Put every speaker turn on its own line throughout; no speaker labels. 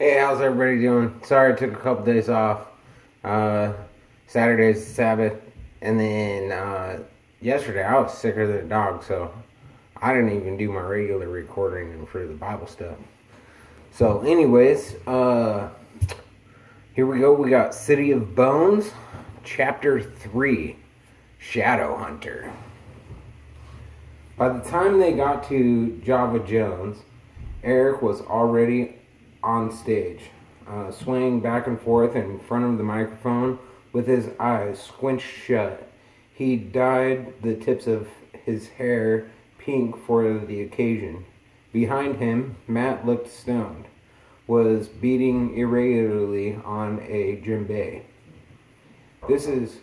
Hey, how's everybody doing? Sorry I took a couple days off. Saturday's Sabbath, and then yesterday I was sicker than a dog, so I didn't even do my regular recording for the Bible stuff. So, anyways, here we go. We got City of Bones, Chapter 3, Shadow Hunter. By the time they got to Java Jones, Eric was already on stage, swaying back and forth in front of the microphone with his eyes squinched shut. He dyed the tips of his hair pink for the occasion. Behind him, Matt looked stoned, was beating irregularly on a djembe. This is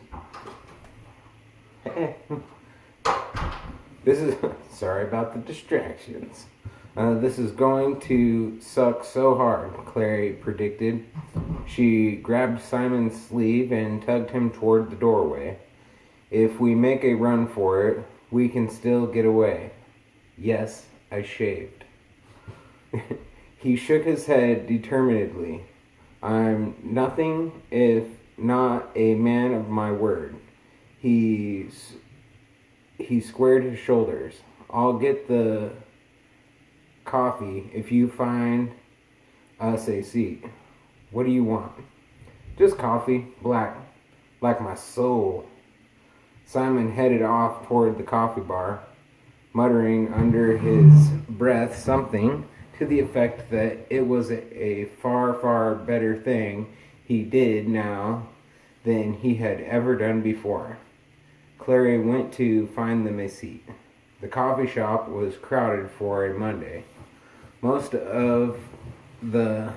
sorry about the distractions. This is going to suck so hard, Clary predicted. She grabbed Simon's sleeve and tugged him toward the doorway. If we make a run for it, we can still get away. Yes, I shaved. He shook his head determinedly. I'm nothing if not a man of my word. He squared his shoulders. I'll get the coffee if you find us a seat. What do you want? Just coffee, black, like my soul. Simon headed off toward the coffee bar, muttering under his breath something to the effect that it was a far, far better thing he did now than he had ever done before. Clary went to find them a seat. The coffee shop was crowded for a Monday. Most of the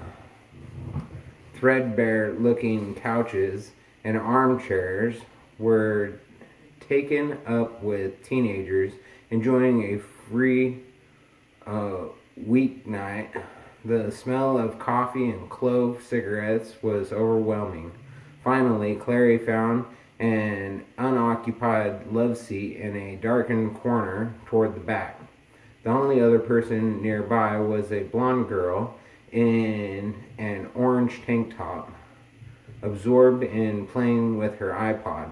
threadbare-looking couches and armchairs were taken up with teenagers enjoying a free weeknight. The smell of coffee and clove cigarettes was overwhelming. Finally, Clary found an unoccupied love seat in a darkened corner toward the back. The only other person nearby was a blonde girl in an orange tank top, absorbed in playing with her iPod.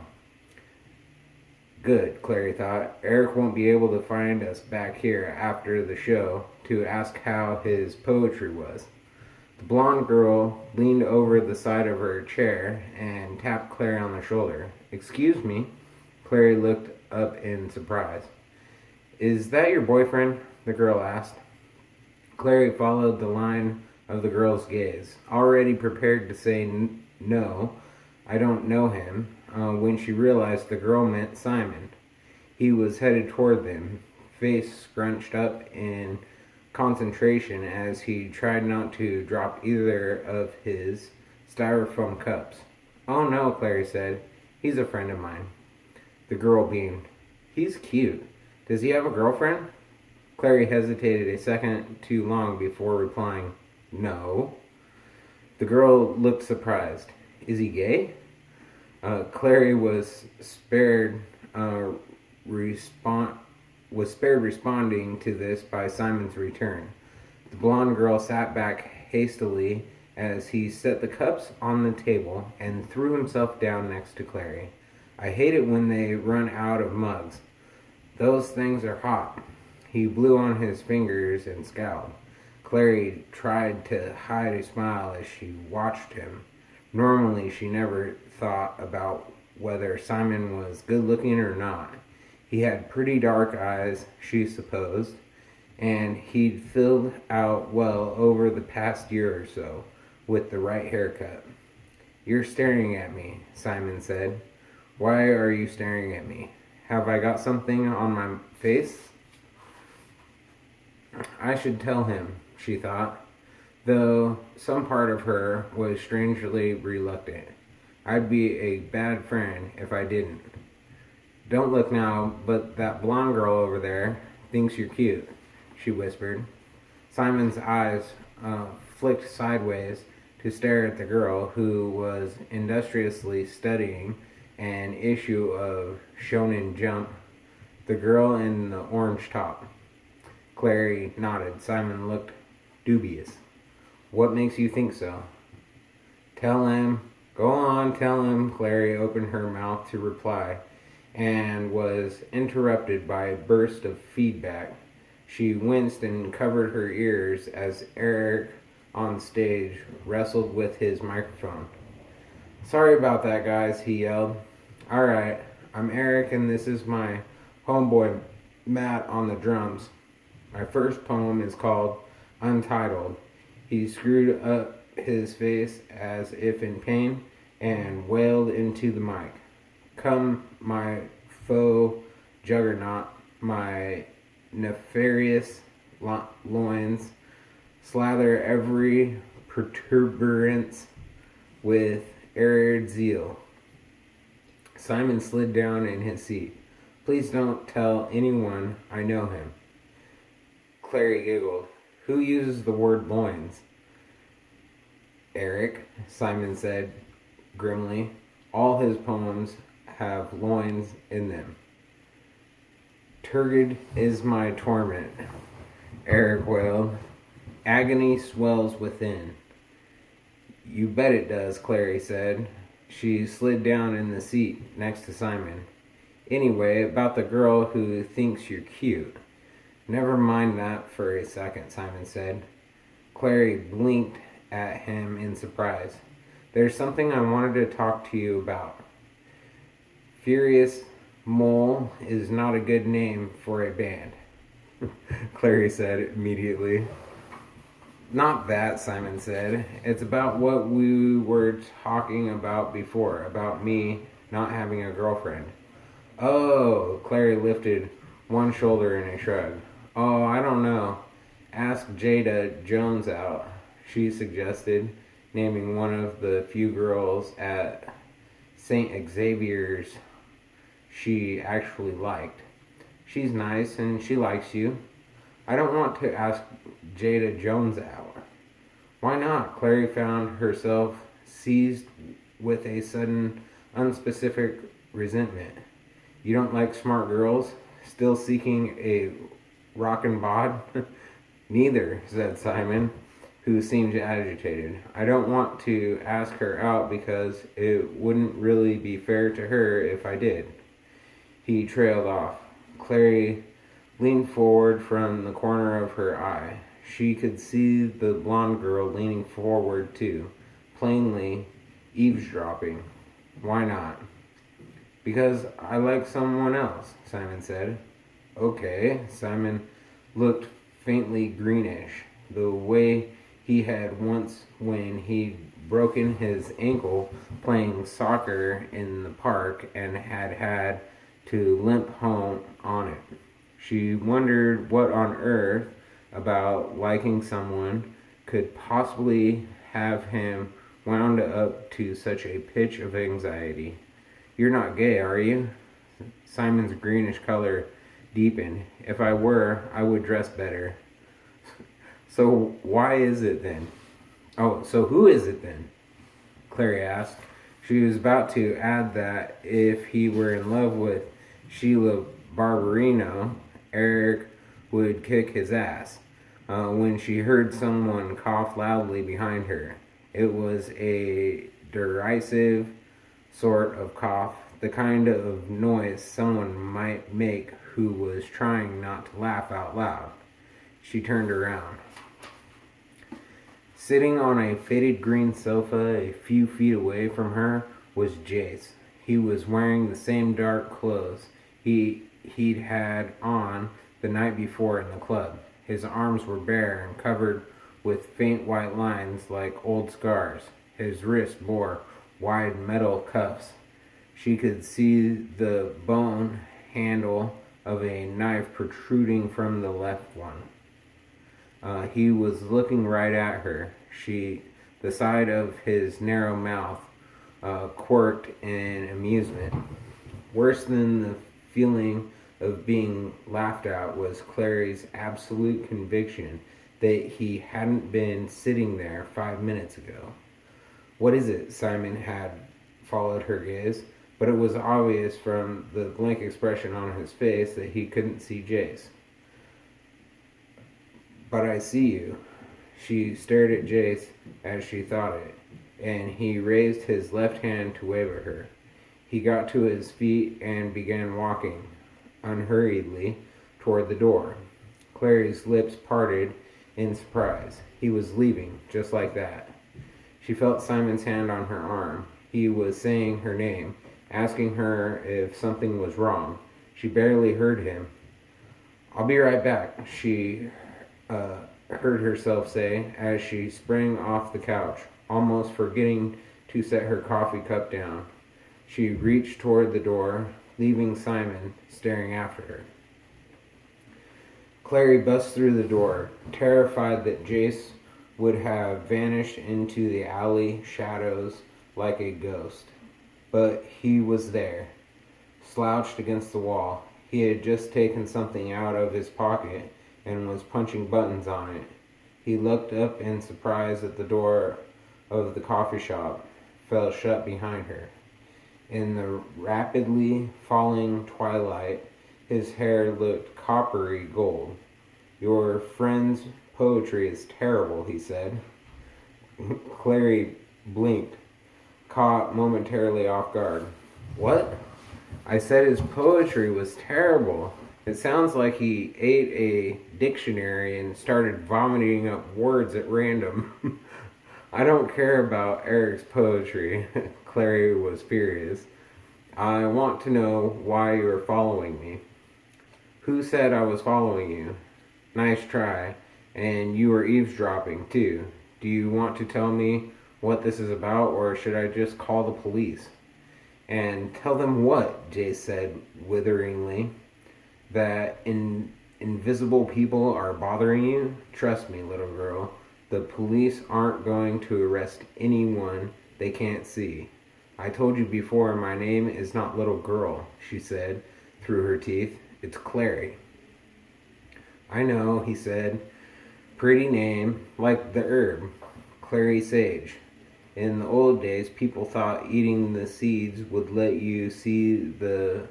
Good, Clary thought. Eric won't be able to find us back here after the show to ask how his poetry was. The blonde girl leaned over the side of her chair and tapped Clary on the shoulder. Excuse me? Clary looked up in surprise. Is that your boyfriend? The girl asked. Clary followed the line of the girl's gaze, already prepared to say no, I don't know him, when she realized the girl meant Simon. He was headed toward them, face scrunched up in concentration as he tried not to drop either of his styrofoam cups. Oh no, Clary said. He's a friend of mine. The girl beamed. He's cute. Does he have a girlfriend? Clary hesitated a second too long before replying, no. The girl looked surprised. Is he gay? Clary was spared responding to this by Simon's return. The blonde girl sat back hastily as he set the cups on the table and threw himself down next to Clary. I hate it when they run out of mugs. Those things are hot. He blew on his fingers and scowled. Clary tried to hide a smile as she watched him. Normally, she never thought about whether Simon was good-looking or not. He had pretty dark eyes, she supposed, and he'd filled out well over the past year or so with the right haircut. You're staring at me, Simon said. Why are you staring at me? Have I got something on my face? I should tell him, she thought, though some part of her was strangely reluctant. I'd be a bad friend if I didn't. Don't look now, but that blonde girl over there thinks you're cute, she whispered. Simon's eyes flicked sideways to stare at the girl who was industriously studying an issue of Shonen Jump, the girl in the orange top. Clary nodded. Simon looked dubious. What makes you think so? Tell him. Go on, tell him. Clary opened her mouth to reply and was interrupted by a burst of feedback. She winced and covered her ears as Eric on stage wrestled with his microphone. Sorry about that, guys, he yelled. Alright, I'm Eric and this is my homeboy Matt on the drums. My first poem is called Untitled. He screwed up his face as if in pain and wailed into the mic. Come, my faux juggernaut, my nefarious loins, slather every protuberance with arid zeal. Simon slid down in his seat. Please don't tell anyone I know him. Clary giggled. Who uses the word loins? Eric, Simon said grimly. All his poems have loins in them. Turgid is my torment, Eric wailed. Agony swells within. You bet it does, Clary said. She slid down in the seat next to Simon. Anyway, about the girl who thinks you're cute. Never mind that for a second, Simon said. Clary blinked at him in surprise. There's something I wanted to talk to you about. Furious Mole is not a good name for a band, Clary said immediately. Not that, Simon said. It's about what we were talking about before, about me not having a girlfriend. Oh, Clary lifted one shoulder in a shrug. Oh, I don't know. Ask Jada Jones out, she suggested, naming one of the few girls at St. Xavier's she actually liked. She's nice and she likes you. I don't want to ask Jada Jones out. Why not? Clary found herself seized with a sudden, unspecific resentment. You don't like smart girls? Still seeking a rockin' bod? Neither, said Simon, who seemed agitated. I don't want to ask her out because it wouldn't really be fair to her if I did. He trailed off. Clary leaned forward from the corner of her eye. She could see the blonde girl leaning forward too, plainly eavesdropping. Why not? Because I like someone else, Simon said. Okay, Simon looked faintly greenish, the way he had once when he'd broken his ankle playing soccer in the park and had to limp home on it. She wondered what on earth about liking someone could possibly have him wound up to such a pitch of anxiety. You're not gay, are you? Simon's greenish color deepened. If I were, I would dress better. So why is it then? Oh, so who is it then? Clary asked. She was about to add that if he were in love with Sheila Barberino, Eric would kick his ass. When she heard someone cough loudly behind her. It was a derisive sort of cough, the kind of noise someone might make who was trying not to laugh out loud. She turned around. Sitting on a faded green sofa a few feet away from her was Jace. He was wearing the same dark clothes he'd had on the night before in the club. His arms were bare and covered with faint white lines like old scars. His wrists bore wide metal cuffs. She could see the bone handle of a knife protruding from the left one. He was looking right at her. The side of his narrow mouth quirked in amusement. Worse than the feeling of being laughed at was Clary's absolute conviction that he hadn't been sitting there 5 minutes ago. What is it? Simon had followed her gaze, but it was obvious from the blank expression on his face that he couldn't see Jace. But I see you. She stared at Jace as she thought it, and he raised his left hand to wave at her. He got to his feet and began walking unhurriedly toward the door. Clary's lips parted in surprise. He was leaving, just like that. She felt Simon's hand on her arm. He was saying her name, asking her if something was wrong. She barely heard him. "I'll be right back," she heard herself say as she sprang off the couch, almost forgetting to set her coffee cup down. She reached toward the door, leaving Simon staring after her. Clary bust through the door, terrified that Jace would have vanished into the alley shadows like a ghost. But he was there, slouched against the wall. He had just taken something out of his pocket and was punching buttons on it. He looked up in surprise at the door of the coffee shop fell shut behind her. In the rapidly falling twilight, his hair looked coppery gold. "Your friend's poetry is terrible," he said. Clary blinked, caught momentarily off guard. "What?" "I said his poetry was terrible. It sounds like he ate a dictionary and started vomiting up words at random." "I don't care about Eric's poetry." Clary was furious. "I want to know why you are following me." "Who said I was following you?" "Nice try. And you were eavesdropping, too. Do you want to tell me what this is about, or should I just call the police?" "And tell them what?" Jay said witheringly. "That invisible people are bothering you? Trust me, little girl, the police aren't going to arrest anyone they can't see. I told you before, my name is not little girl," she said through her teeth. "It's Clary." "I know," he said. "Pretty name, like the herb, Clary Sage. In the old days, people thought eating the seeds would let you see the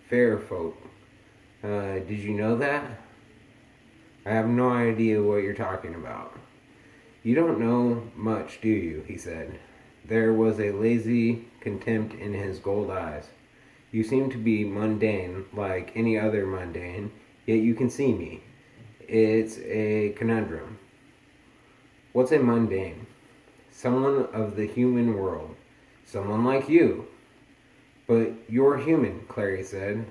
fair folk. Did you know that?" "I have no idea what you're talking about." "You don't know much, do you?" he said. There was a lazy contempt in his gold eyes. "You seem to be mundane, like any other mundane, yet you can see me. It's a conundrum." "What's a mundane?" "Someone of the human world. Someone like you." "But you're human," Clary said.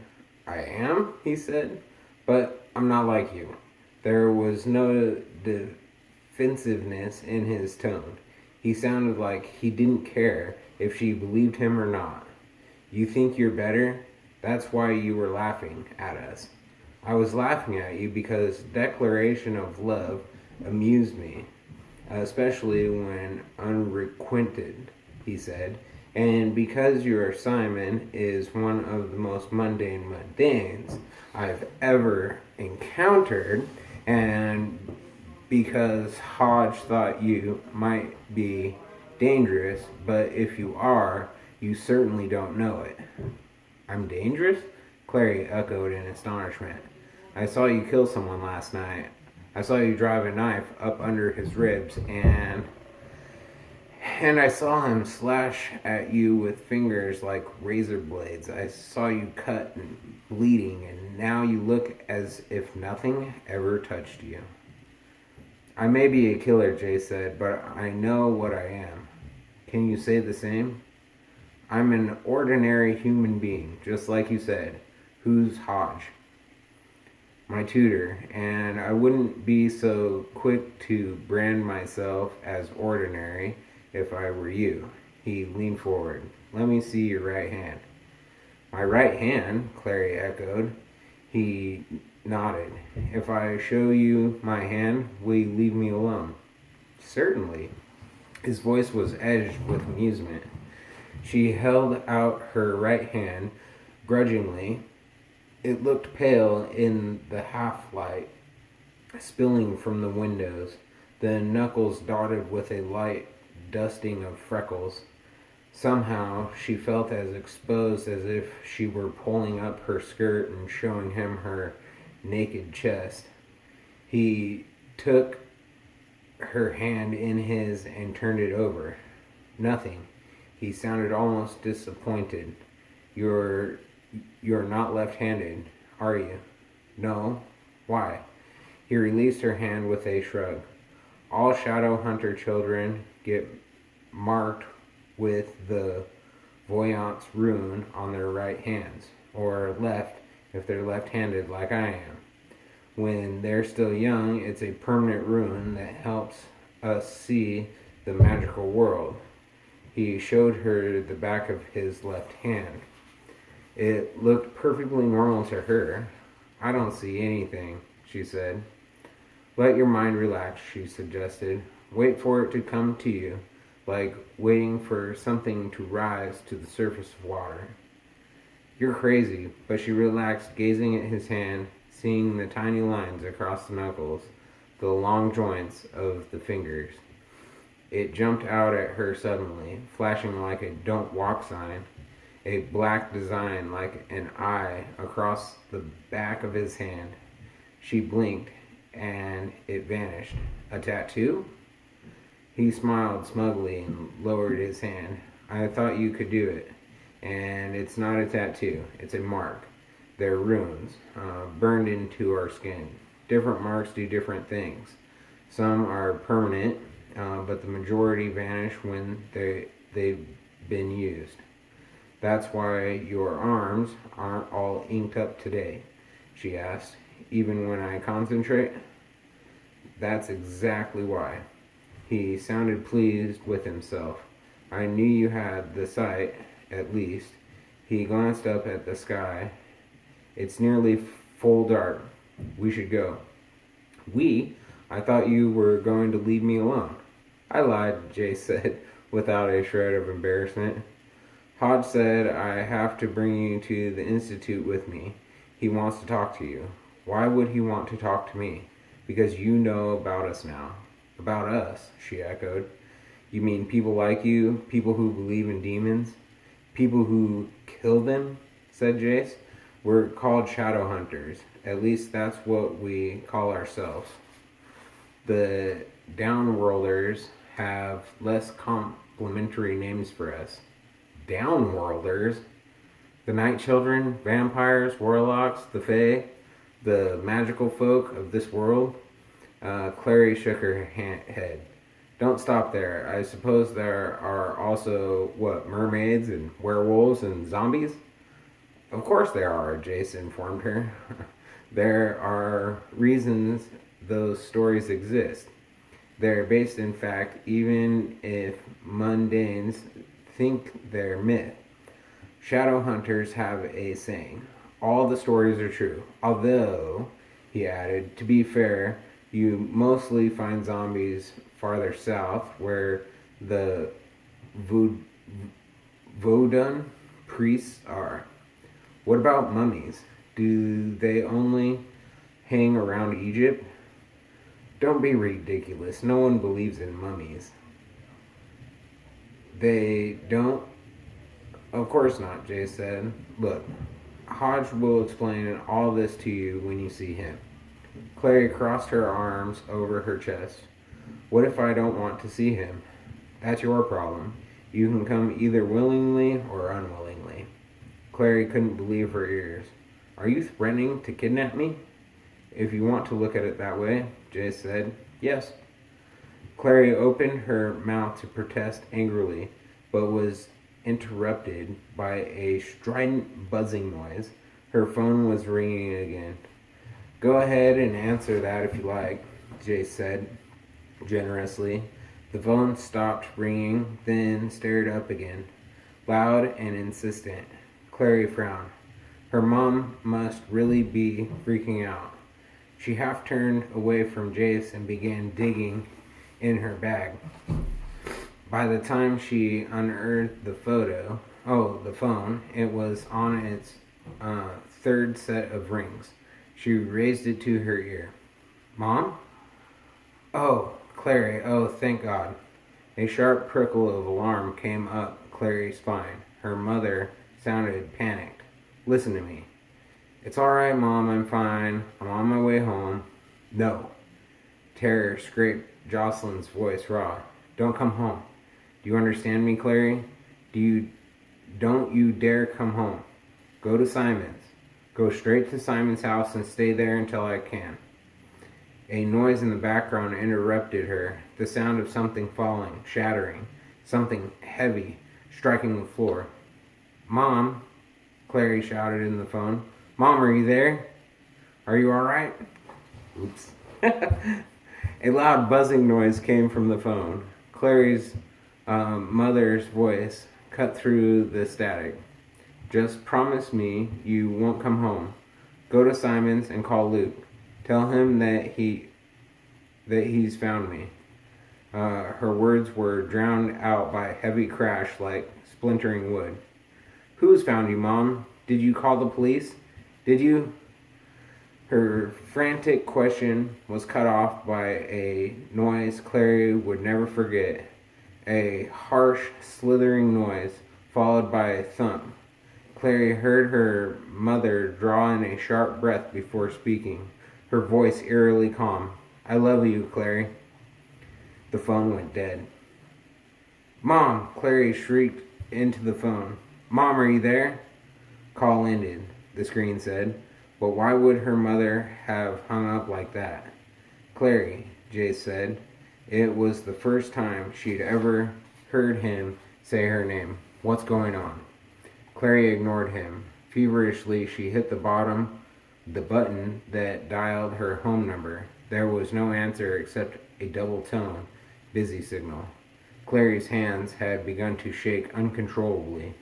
"I am," he said, "but I'm not like you." There was no defensiveness in his tone. He sounded like he didn't care if she believed him or not. "You think you're better? That's why you were laughing at us." "I was laughing at you because declaration of love amused me, especially when unrequited," he said. "And because your Simon is one of the most mundane mundanes I've ever encountered, and because Hodge thought you might be dangerous, but if you are, you certainly don't know it." "I'm dangerous?" Clary echoed in astonishment. "I saw you kill someone last night. I saw you drive a knife up under his ribs, and I saw him slash at you with fingers like razor blades. I saw you cut and bleeding, and now you look as if nothing ever touched you." "I may be a killer," Jay said, "but I know what I am. Can you say the same?" "I'm an ordinary human being, just like you said." "Who's Hodge?" "My tutor, and I wouldn't be so quick to brand myself as ordinary if I were you." He leaned forward. "Let me see your right hand." "My right hand?" Clary echoed. He nodded. "If I show you my hand, will you leave me alone?" "Certainly." His voice was edged with amusement. She held out her right hand grudgingly. It looked pale in the half-light spilling from the windows, the knuckles dotted with a light dusting of freckles. Somehow she felt as exposed as if she were pulling up her skirt and showing him her naked chest. He took her hand in his and turned it over. Nothing. He sounded almost disappointed. You're not left-handed, are you? No. Why? He released her hand with a shrug. All shadow hunter children get marked with the voyance rune on their right hands, or left if they're left-handed like I am. When they're still young, it's a permanent rune that helps us see the magical world. He showed her the back of his left hand. It looked perfectly normal to her. I don't see anything, she said. Let your mind relax, she suggested. Wait for it to come to you, like waiting for something to rise to the surface of water. You're crazy, but she relaxed, gazing at his hand, seeing the tiny lines across the knuckles, the long joints of the fingers. It jumped out at her suddenly, flashing like a don't walk sign, a black design like an eye across the back of his hand. She blinked, and it vanished. A tattoo? He smiled smugly and lowered his hand. I thought you could do it. And it's not a tattoo, it's a mark. They're runes, burned into our skin. Different marks do different things. Some are permanent, but the majority vanish when they've been used. That's why your arms aren't all inked up today, she asked. Even when I concentrate? That's exactly why. He sounded pleased with himself. I knew you had the sight, at least. He glanced up at the sky. It's nearly full dark. We should go. We? I thought you were going to leave me alone. I lied, Jay said, without a shred of embarrassment. Hodge said I have to bring you to the Institute with me. He wants to talk to you. Why would he want to talk to me? Because you know about us now. About us, she echoed. You mean people like you? People who believe in demons? People who kill them? Said Jace. We're called shadow hunters. At least that's what we call ourselves. The downworlders have less complimentary names for us. Downworlders? The night children, vampires, warlocks, the fae, the magical folk of this world? Clary shook her head. Don't stop there. I suppose there are also, mermaids and werewolves and zombies? Of course there are, Jace informed her. There are reasons those stories exist. They're based in fact, even if mundanes think they're myth. Shadow hunters have a saying. All the stories are true. Although, he added, to be fair, you mostly find zombies farther south where the Vodun priests are. What about mummies? Do they only hang around Egypt? Don't be ridiculous. No one believes in mummies. They don't? Of course not, Jay said. Look, Hodge will explain all this to you when you see him. Clary crossed her arms over her chest. What if I don't want to see him? That's your problem. You can come either willingly or unwillingly. Clary couldn't believe her ears. Are you threatening to kidnap me? If you want to look at it that way, Jay said. Yes. Clary opened her mouth to protest angrily, but was interrupted by a strident buzzing noise. Her phone was ringing again. Go ahead and answer that if you like, Jay said generously. The phone stopped ringing, then stared up again, loud and insistent. Clary frowned. Her mom must really be freaking out. She half turned away from Jace and began digging in her bag. By the time she unearthed the phone, it was on its third set of rings. She raised it to her ear. Mom? Oh, Clary, oh, thank God. A sharp prickle of alarm came up Clary's spine. Her mother sounded panicked. Listen to me. It's all right, Mom, I'm fine. I'm on my way home. No. Terror scraped Jocelyn's voice raw. Don't come home. Do you understand me, Clary? Don't you dare come home. Go to Simon's. Go straight to Simon's house and stay there until I can. A noise in the background interrupted her, the sound of something falling, shattering, something heavy, striking the floor. Mom, Clary shouted in the phone. Mom, are you there? Are you all right? Oops. A loud buzzing noise came from the phone. Clary's mother's voice cut through the static. Just promise me you won't come home. Go to Simon's and call Luke. Tell him that he's found me. Her words were drowned out by a heavy crash like splintering wood. Who's found you, Mom? Did you call the police? Did you? Her frantic question was cut off by a noise Clary would never forget. A harsh, slithering noise, followed by a thump. Clary heard her mother draw in a sharp breath before speaking, her voice eerily calm. I love you, Clary. The phone went dead. Mom! Clary shrieked into the phone. Mom, are you there? Call ended, the screen said. But why would her mother have hung up like that? Clary, Jace said. It was the first time she'd ever heard him say her name. What's going on? Clary ignored him. Feverishly, she hit the button that dialed her home number. There was no answer except a double-tone, busy signal. Clary's hands had begun to shake uncontrollably.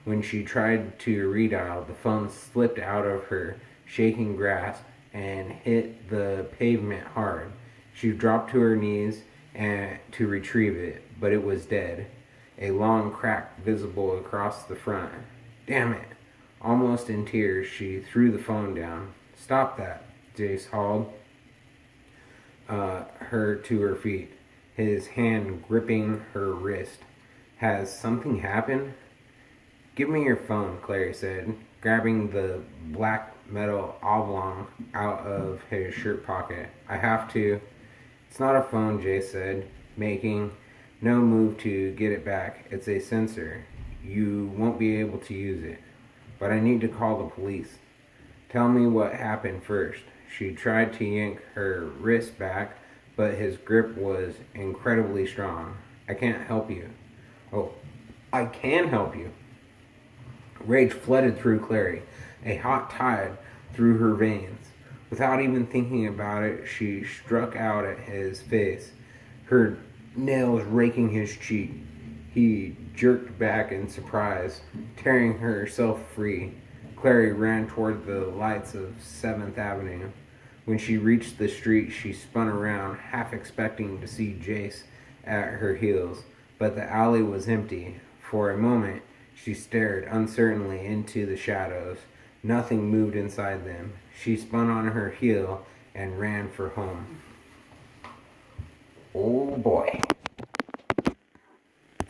When she tried to redial, the phone slipped out of her shaking grasp and hit the pavement hard. She dropped to her knees to retrieve it, but it was dead, a long crack visible across the front. Damn it! Almost in tears, she threw the phone down. Stop that, Jace hauled her to her feet, his hand gripping her wrist. Has something happened? Give me your phone, Clary said, grabbing the black metal oblong out of his shirt pocket. I have to. It's not a phone, Jace said, making no move to get it back. It's a sensor. You won't be able to use it. But I need to call the police. Tell me what happened first. She tried to yank her wrist back, but his grip was incredibly strong. I can't help you. Oh, I can help you. Rage flooded through Clary, a hot tide through her veins. Without even thinking about it, she struck out at his face, her nails raking his cheek. He jerked back in surprise, tearing herself free. Clary ran toward the lights of 7th Avenue. When she reached the street, she spun around, half expecting to see Jace at her heels. But the alley was empty. For a moment, she stared uncertainly into the shadows. Nothing moved inside them. She spun on her heel and ran for home. Oh boy.